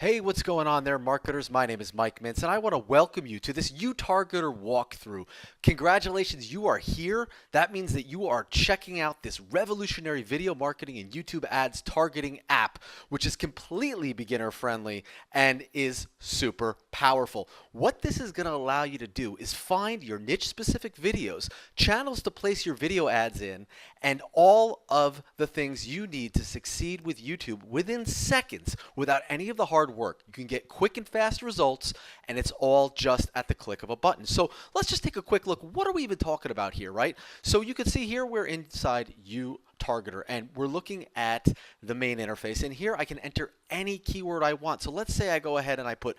Hey, what's going on there, marketers? My name is Mike Mintz, and I want to welcome you to this YouTargetr walkthrough. Congratulations, you are here. That means that you are checking out this revolutionary video marketing and YouTube ads targeting app, which is completely beginner friendly and is super powerful. What this is going to allow you to do is find your niche specific videos, channels to place your video ads in, and all of the things you need to succeed with YouTube within seconds without any of the hard work. You can get quick and fast results, and it's all just at the click of a button. So let's just take a quick look. What are we even talking about here, right? So you can see here we're inside YouTargetr, and we're looking at the main interface. And here I can enter any keyword I want. So let's say I go ahead and I put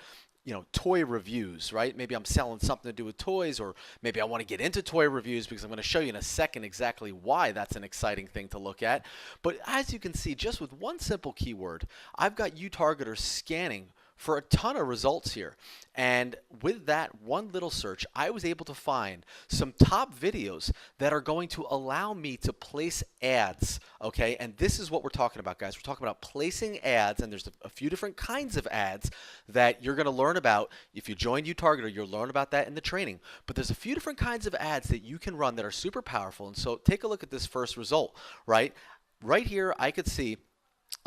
toy reviews, right? Maybe I'm selling something to do with toys, or maybe I want to get into toy reviews because I'm going to show you in a second exactly why that's an exciting thing to look at. But as you can see, just with one simple keyword, I've got YouTargetr scanning for a ton of results here. And with that one little search, I was able to find some top videos that are going to allow me to place ads, okay? And this is what we're talking about, guys. We're talking about placing ads, and there's a few different kinds of ads that you're going to learn about. If you join YouTargetr, you'll learn about that in the training. But there's a few different kinds of ads that you can run that are super powerful. And so take a look at this first result, right? Right here, I could see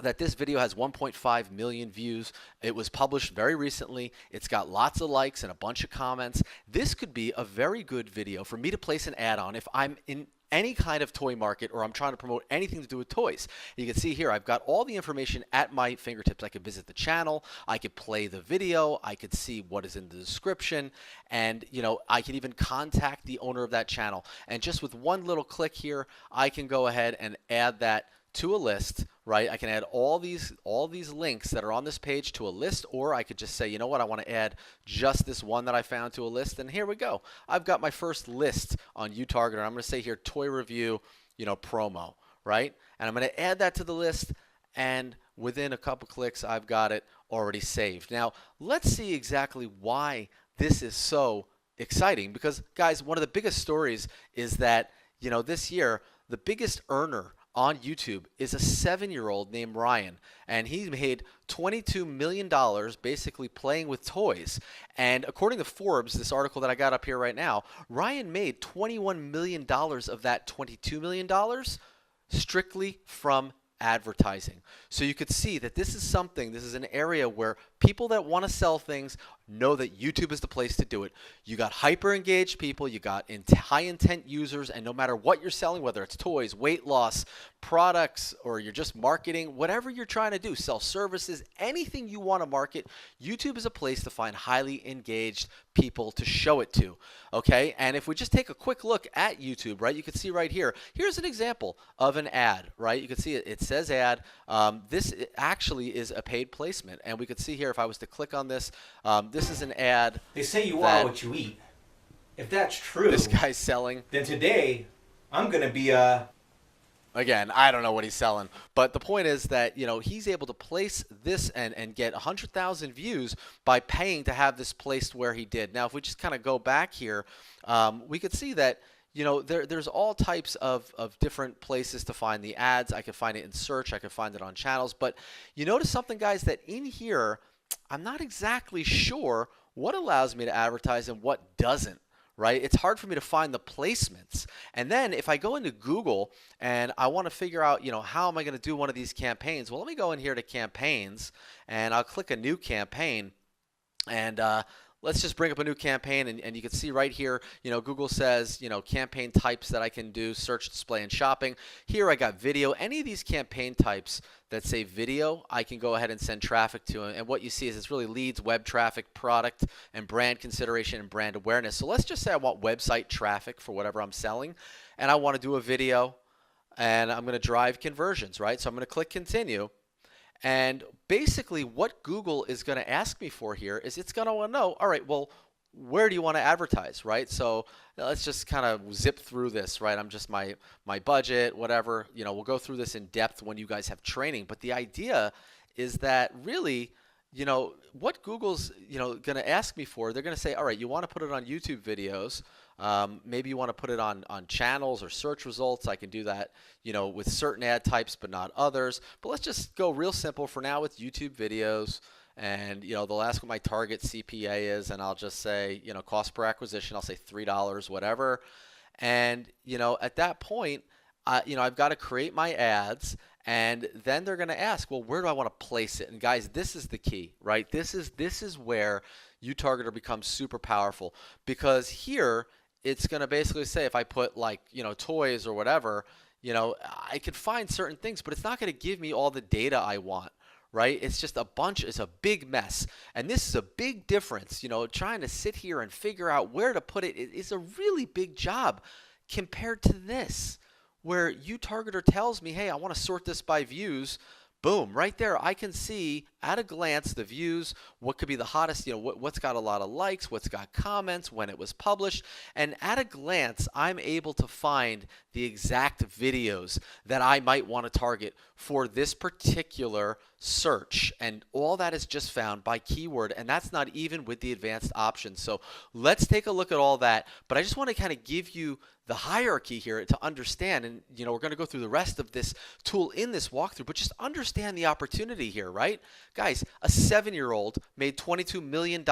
that this video has 1.5 million views. It was published very recently. It's got lots of likes and a bunch of comments. This could be a very good video for me to place an ad on if I'm in any kind of toy market or I'm trying to promote anything to do with toys. You can see here I've got all the information at my fingertips. I could visit the channel, I could play the video, I could see what is in the description, and I can even contact the owner of that channel. And just with one little click here, I can go ahead and add that to a list, right? I can add all these links that are on this page to a list, or I could just say, you know what, I want to add just this one that I found to a list, and here we go. I've got my first list on YouTargetr. I'm going to say here toy review, promo, right? And I'm going to add that to the list, and within a couple clicks, I've got it already saved. Now, let's see exactly why this is so exciting, because guys, one of the biggest stories is that, this year, the biggest earner on YouTube is a 7-year-old named Ryan, and he made $22 million basically playing with toys. And according to Forbes, this article that I got up here right now, Ryan made $21 million of that $22 million strictly from advertising. So you could see that this is an area where people that want to sell things know that YouTube is the place to do it. You got hyper engaged people, you got high intent users, and no matter what you're selling, whether it's toys, weight loss, products, or you're just marketing, whatever you're trying to do, sell services, anything you want to market, YouTube is a place to find highly engaged people to show it to, okay? And if we just take a quick look at YouTube, right, you can see right here, here's an example of an ad, right? You can see it says ad. This actually is a paid placement, and we could see here if I was to click on this, this is an ad. They say you are what you eat. If that's true, this guy's selling. Then today I'm going to be Again, I don't know what he's selling, but the point is that he's able to place this and get 100,000 views by paying to have this placed where he did. Now, if we just kind of go back here, we could see that there's all types of different places to find the ads. I could find it in search. I could find it on channels. But you notice something, guys, that in here, I'm not exactly sure what allows me to advertise and what doesn't. Right? It's hard for me to find the placements. And then if I go into Google and I want to figure out, how am I going to do one of these campaigns? Well, let me go in here to campaigns, and I'll click a new campaign, and let's just bring up a new campaign, and you can see right here, Google says, campaign types that I can do, search, display, and shopping. Here I got video. Any of these campaign types that say video, I can go ahead and send traffic to them. And what you see is it's really leads, web traffic, product, and brand consideration and brand awareness. So let's just say I want website traffic for whatever I'm selling, and I want to do a video, and I'm going to drive conversions, right? So I'm going to click continue. And basically what Google is going to ask me for here is it's going to want to know, all right, well, where do you want to advertise, right? So let's just kind of zip through this, right? I'm just my budget, whatever. We'll go through this in depth when you guys have training. But the idea is that really, what Google's, going to ask me for, they're going to say, all right, you want to put it on YouTube videos. Maybe you want to put it on channels or search results. I can do that, with certain ad types, but not others. But let's just go real simple for now with YouTube videos. and they'll ask what my target CPA is, and I'll just say, cost per acquisition, I'll say $3, whatever. And at that point, I've got to create my ads, and then they're going to ask, well, where do I want to place it? And guys, this is the key, right? This is where YouTargetr becomes super powerful, because here it's going to basically say, if I put like toys or whatever, I could find certain things, but it's not going to give me all the data I want. Right? It's just it's a big mess. And this is a big difference. Trying to sit here and figure out where to put it is a really big job compared to this, where YouTargetr tells me, hey, I want to sort this by views. Boom, right there, I can see at a glance the views, what could be the hottest, what's got a lot of likes, what's got comments, when it was published. And at a glance, I'm able to find the exact videos that I might want to target for this particular search. And all that is just found by keyword, and that's not even with the advanced options. So let's take a look at all that. But I just want to kind of give you the hierarchy here to understand, and we're going to go through the rest of this tool in this walkthrough, but just understand the opportunity here, right? Guys, a 7-year-old made $22 million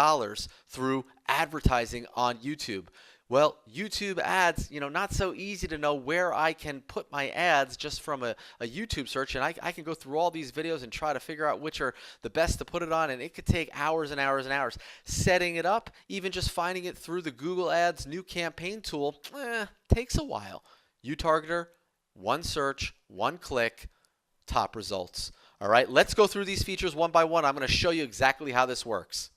through advertising on YouTube. Well, YouTube ads, not so easy to know where I can put my ads just from a YouTube search. And I can go through all these videos and try to figure out which are the best to put it on. And it could take hours and hours and hours. Setting it up, even just finding it through the Google Ads new campaign tool, takes a while. YouTargetr, one search, one click, top results. All right, let's go through these features one by one. I'm going to show you exactly how this works.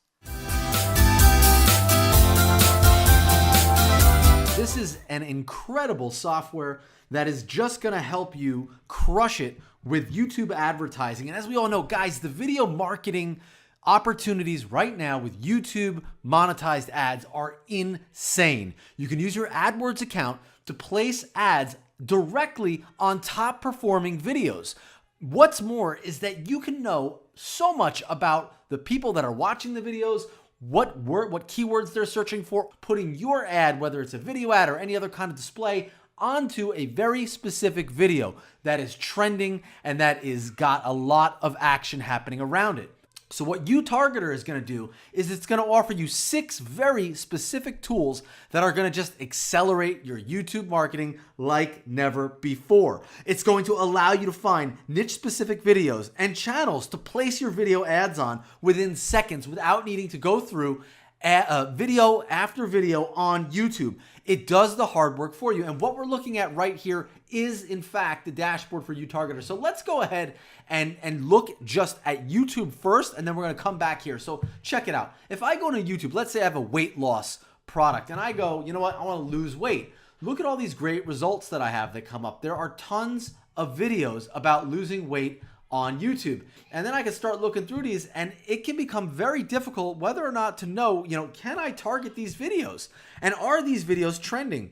This is an incredible software that is just going to help you crush it with YouTube advertising. And as we all know, guys, the video marketing opportunities right now with YouTube monetized ads are insane. You can use your AdWords account to place ads directly on top performing videos. What's more is that you can know so much about the people that are watching the videos, what keywords they're searching for, putting your ad, whether it's a video ad or any other kind of display, onto a very specific video that is trending and that is got a lot of action happening around it. So what YouTargetr is going to do is it's going to offer you 6 very specific tools that are going to just accelerate your YouTube marketing like never before. It's going to allow you to find niche-specific videos and channels to place your video ads on within seconds without needing to go through video after video on YouTube. It does the hard work for you. And what we're looking at right here is, in fact, the dashboard for YouTargetr. So let's go ahead and look just at YouTube first, and then we're going to come back here. So check it out. If I go to YouTube, let's say I have a weight loss product, and I go, you know what, I want to lose weight. Look at all these great results that I have that come up. There are tons of videos about losing weight on YouTube. And then I can start looking through these, and it can become very difficult whether or not to know, can I target these videos? And are these videos trending?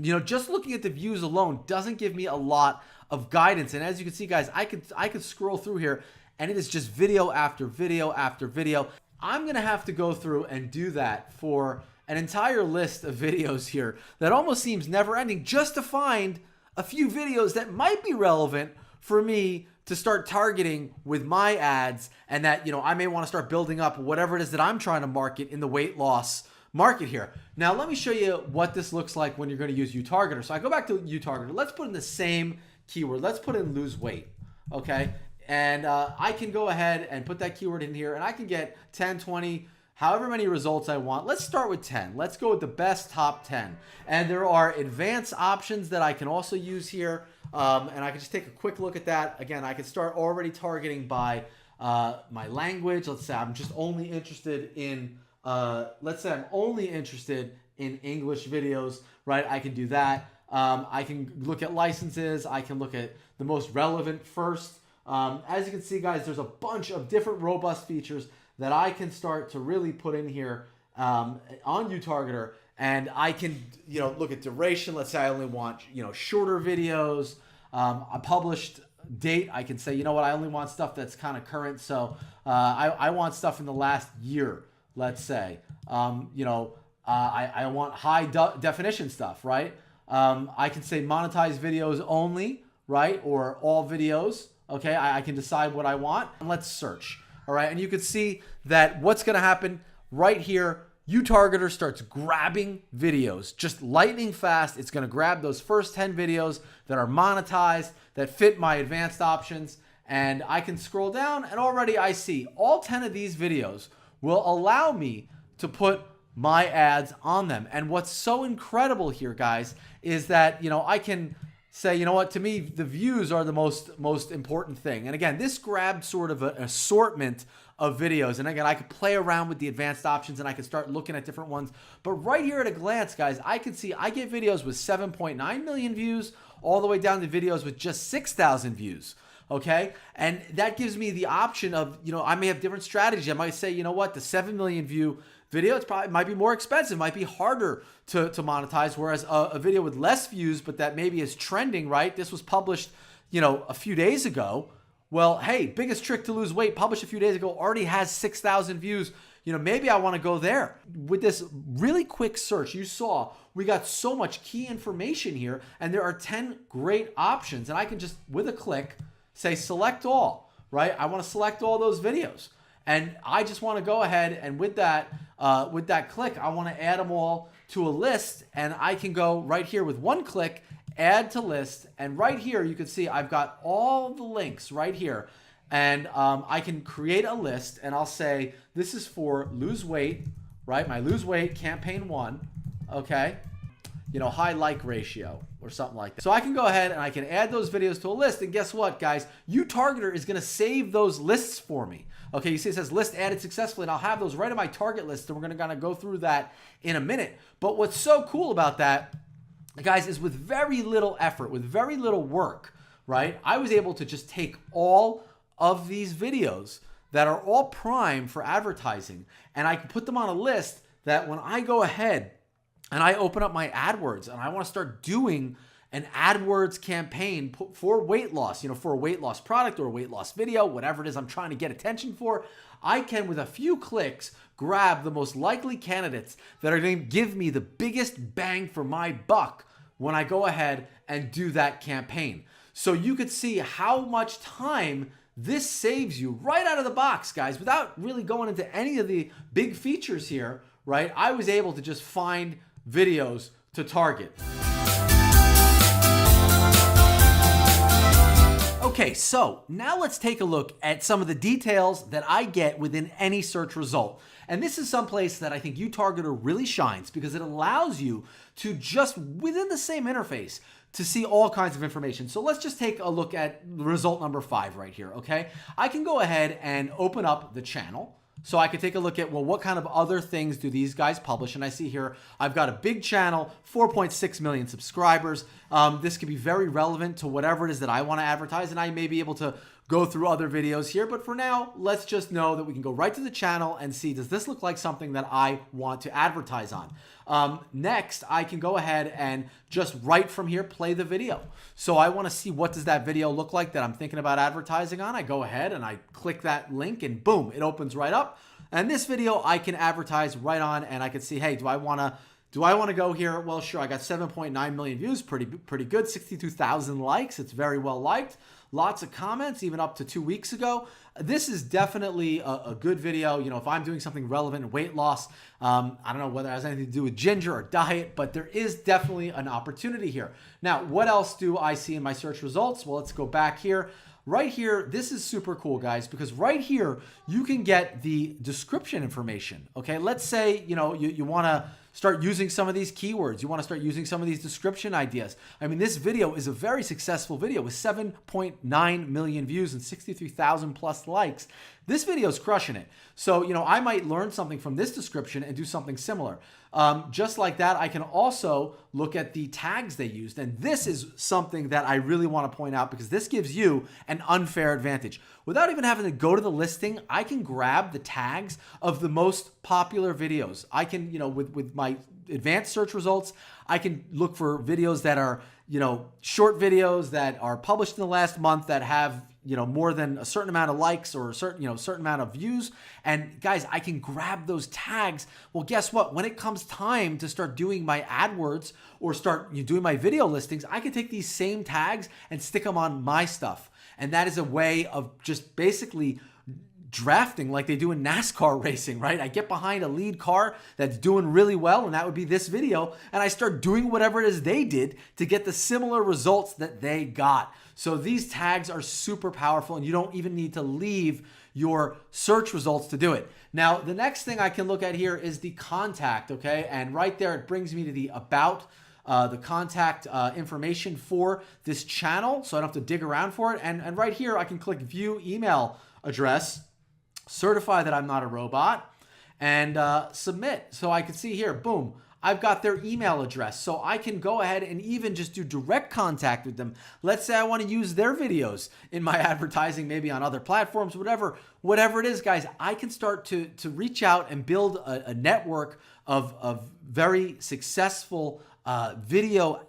Just looking at the views alone doesn't give me a lot of guidance. And as you can see, guys, I could scroll through here, and it is just video after video after video. I'm going to have to go through and do that for an entire list of videos here that almost seems never ending, just to find a few videos that might be relevant for me to start targeting with my ads, and that I may want to start building up whatever it is that I'm trying to market in the weight loss market here. Now let me show you what this looks like when you're going to use YouTargetr. So I go back to YouTargetr. Let's put in the same keyword. Let's put in lose weight, okay? And I can go ahead and put that keyword in here, and I can get 10, 20, however many results I want. Let's start with 10. Let's go with the best top 10. And there are advanced options that I can also use here. And I can just take a quick look at that. Again, I can start already targeting by my language. Let's say I'm just only interested in, let's say I'm only interested in English videos, right? I can do that. I can look at licenses. I can look at the most relevant first. As you can see, guys, there's a bunch of different robust features that I can start to really put in here on YouTargetr. And I can, look at duration. Let's say I only want, shorter videos. A published date, I can say, you know what, I only want stuff that's kind of current. So I want stuff in the last year, let's say. I want high definition stuff, right? I can say monetized videos only, right? Or all videos. Okay, I can decide what I want. And let's search. All right. And you can see that what's going to happen right here. YouTargetr starts grabbing videos just lightning fast. It's going to grab those first 10 videos that are monetized, that fit my advanced options. And I can scroll down and already I see all 10 of these videos will allow me to put my ads on them. And what's so incredible here, guys, is that, I can say, you know what, to me, the views are the most important thing. And again, this grabbed sort of an assortment of videos. And again, I could play around with the advanced options and I could start looking at different ones. But right here at a glance, guys, I can see I get videos with 7.9 million views all the way down to videos with just 6,000 views. Okay. And that gives me the option of, I may have different strategies. I might say, you know what, the 7 million view video, it's probably might be more expensive, might be harder to monetize. Whereas a video with less views, but that maybe is trending, right? This was published, a few days ago. Well, hey, biggest trick to lose weight, published a few days ago, already has 6,000 views. Maybe I want to go there. With this really quick search, you saw we got so much key information here, and there are 10 great options. And I can just, with a click, say select all, right? I want to select all those videos. And I just want to go ahead and with that click, I want to add them all to a list. And I can go right here with one click, add to list. And right here, you can see I've got all the links right here. And I can create a list and I'll say, this is for lose weight, right? My lose weight campaign 1, okay? High like ratio or something like that. So I can go ahead and I can add those videos to a list. And guess what, guys? YouTargetr is going to save those lists for me. Okay, you see it says list added successfully, and I'll have those right on my target list, and we're going to go through that in a minute. But what's so cool about that, guys, is with very little effort, with very little work, right? I was able to just take all of these videos that are all primed for advertising, and I can put them on a list that when I go ahead and I open up my AdWords and I want to start doing an AdWords campaign for weight loss, for a weight loss product or a weight loss video, whatever it is I'm trying to get attention for, I can, with a few clicks, grab the most likely candidates that are going to give me the biggest bang for my buck when I go ahead and do that campaign. So you could see how much time this saves you right out of the box, guys, without really going into any of the big features here, right? I was able to just find videos to target. Okay, so now let's take a look at some of the details that I get within any search result. And this is someplace that I think YouTargetr really shines because it allows you to just within the same interface to see all kinds of information. So let's just take a look at result number 5 right here, okay? I can go ahead and open up the channel. So I could take a look at, well, what kind of other things do these guys publish? And I see here, I've got a big channel, 4.6 million subscribers. This could be very relevant to whatever it is that I want to advertise, and I may be able to go through other videos here. But for now, let's just know that we can go right to the channel and see, does this look like something that I want to advertise on? Next, I can go ahead and just right from here, play the video. So I want to see what does that video look like that I'm thinking about advertising on. I go ahead and I click that link and boom, it opens right up. And this video I can advertise right on, and I can see, hey, do I want to go here? Well, sure, I got 7.9 million views, pretty good, 62,000 likes. It's very well liked. Lots of comments, even up to 2 weeks ago. This is definitely a good video. If I'm doing something relevant in weight loss, I don't know whether it has anything to do with ginger or diet, but there is definitely an opportunity here. Now, what else do I see in my search results? Well, let's go back here. Right here, this is super cool, guys, because right here, you can get the description information, okay? Let's say, you want to start using some of these keywords. You want to start using some of these description ideas. I mean, this video is a very successful video with 7.9 million views and 63,000 plus likes. This video is crushing it. So, I might learn something from this description and do something similar. Just like that, I can also look at the tags they used. And this is something that I really want to point out because this gives you an unfair advantage. Without even having to go to the listing, I can grab the tags of the most popular videos. I can, with my advanced search results, I can look for videos that are, short videos that are published in the last month that have, more than a certain amount of likes or a certain amount of views. And guys, I can grab those tags. Well, guess what? When it comes time to start doing my AdWords or start doing my video listings, I can take these same tags and stick them on my stuff. And that is a way of just basically drafting like they do in NASCAR racing, right? I get behind a lead car that's doing really well, and that would be this video, and I start doing whatever it is they did to get the similar results that they got. So these tags are super powerful, and you don't even need to leave your search results to do it. Now, the next thing I can look at here is the contact, okay? And right there, it brings me to the about, the contact information for this channel, so I don't have to dig around for it. And right here, I can click view email address, certify that I'm not a robot, and submit. So I can see here, boom, I've got their email address. So I can go ahead and even just do direct contact with them. Let's say I want to use their videos in my advertising, maybe on other platforms, whatever it is, guys. I can start to reach out and build a network of very successful video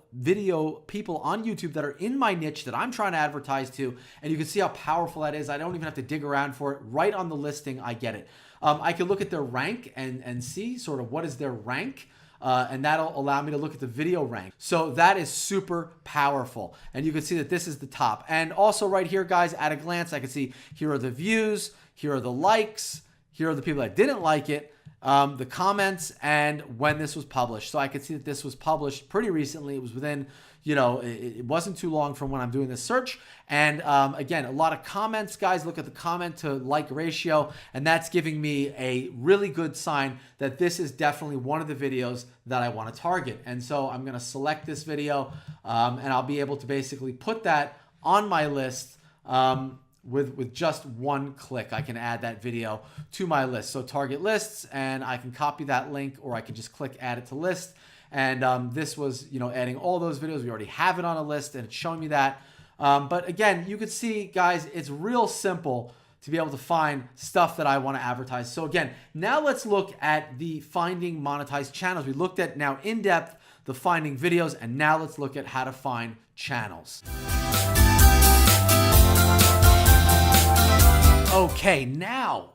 people on YouTube that are in my niche that I'm trying to advertise to. And you can see how powerful that is. I don't even have to dig around for it. Right on the listing, I get it. I can look at their rank and see sort of what is their rank. And that'll allow me to look at the video rank. So that is super powerful. And you can see that this is the top. And also right here, guys, at a glance, I can see here are the views, here are the likes, here are the people that didn't like it, the comments, and when this was published. So I could see that this was published pretty recently. It was within, it wasn't too long from when I'm doing this search. And again, a lot of comments, guys. Look at the comment to like ratio, and that's giving me a really good sign that this is definitely one of the videos that I want to target. And so I'm going to select this video, and I'll be able to basically put that on my list. With just one click, I can add that video to my list. So target lists, and I can copy that link, or I can just click add it to list. And this was, adding all those videos. We already have it on a list, and it's showing me that. But again, you could see, guys, it's real simple to be able to find stuff that I want to advertise. So again, now let's look at the finding monetized channels. We looked at now in depth the finding videos, and now let's look at how to find channels. Okay, now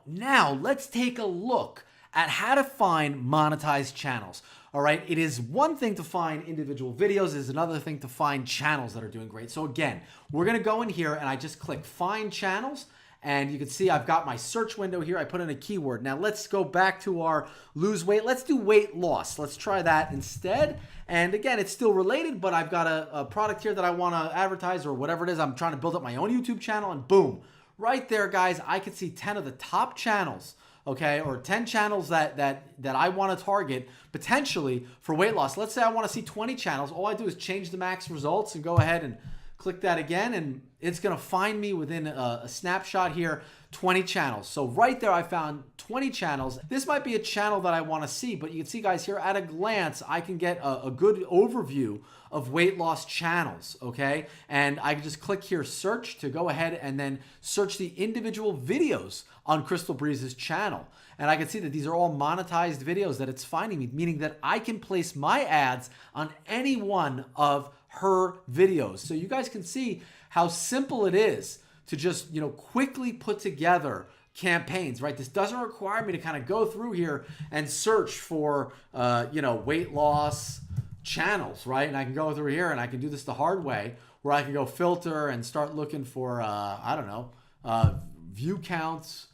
let's take a look at how to find monetized channels. All right, it is one thing to find individual videos, it is another thing to find channels that are doing great. So again, we're gonna go in here and I just click find channels, and you can see I've got my search window here. I put in a keyword. Now let's go back to our lose weight. Let's do weight loss. Let's try that instead. And again, it's still related, but I've got a product here that I wanna advertise, or whatever it is. I'm trying to build up my own YouTube channel, and boom. Right there, guys, I can see 10 of the top channels, okay, or 10 channels that I want to target potentially for weight loss. Let's say I want to see 20 channels. All I do is change the max results and go ahead and click that again, and it's going to find me within a snapshot here 20 channels. So right there, I found 20 channels. This might be a channel that I want to see, but you can see, guys, here at a glance, I can get a good overview of weight loss channels, okay? And I can just click here, search, to go ahead and then search the individual videos on Crystal Breeze's channel. And I can see that these are all monetized videos that it's finding me, meaning that I can place my ads on any one of her videos. So you guys can see how simple it is to just, quickly put together campaigns, right? This doesn't require me to kind of go through here and search for, weight loss channels, right? And I can go through here and I can do this the hard way, where I can go filter and start looking for, view counts,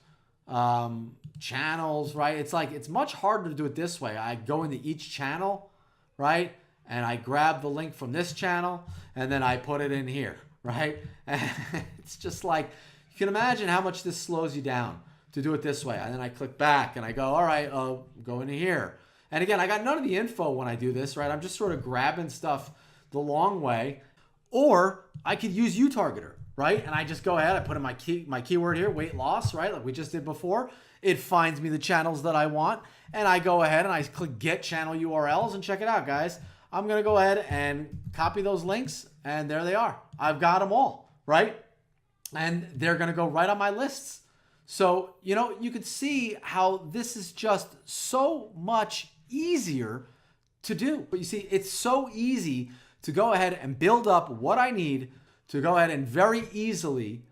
channels, right? It's much harder to do it this way. I go into each channel, right? And I grab the link from this channel and then I put it in here, right? And it's just like, you can imagine how much this slows you down to do it this way. And then I click back and I go, all right, go into here. And again, I got none of the info when I do this, right? I'm just sort of grabbing stuff the long way. Or I could use YouTargetr, right? And I just go ahead, I put in my keyword here, weight loss, right? Like we just did before. It finds me the channels that I want. And I go ahead and I click get channel URLs, and check it out, guys. I'm gonna go ahead and copy those links, and there they are. I've got them all, right? And they're gonna go right on my lists. So, you could see how this is just so much easier to do. But you see, it's so easy to go ahead and build up what I need to go ahead and very easily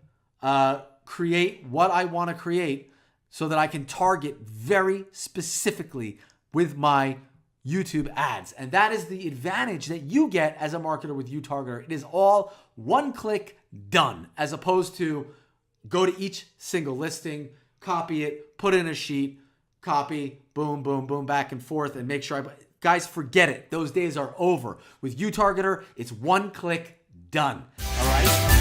create what I want to create, so that I can target very specifically with my YouTube ads. And that is the advantage that you get as a marketer with YouTargetr. It is all one click done, as opposed to go to each single listing, copy it, put it in a sheet, copy, boom, boom, boom, back and forth, and make sure guys, forget it. Those days are over. With YouTargetr, it's one click, done. All right?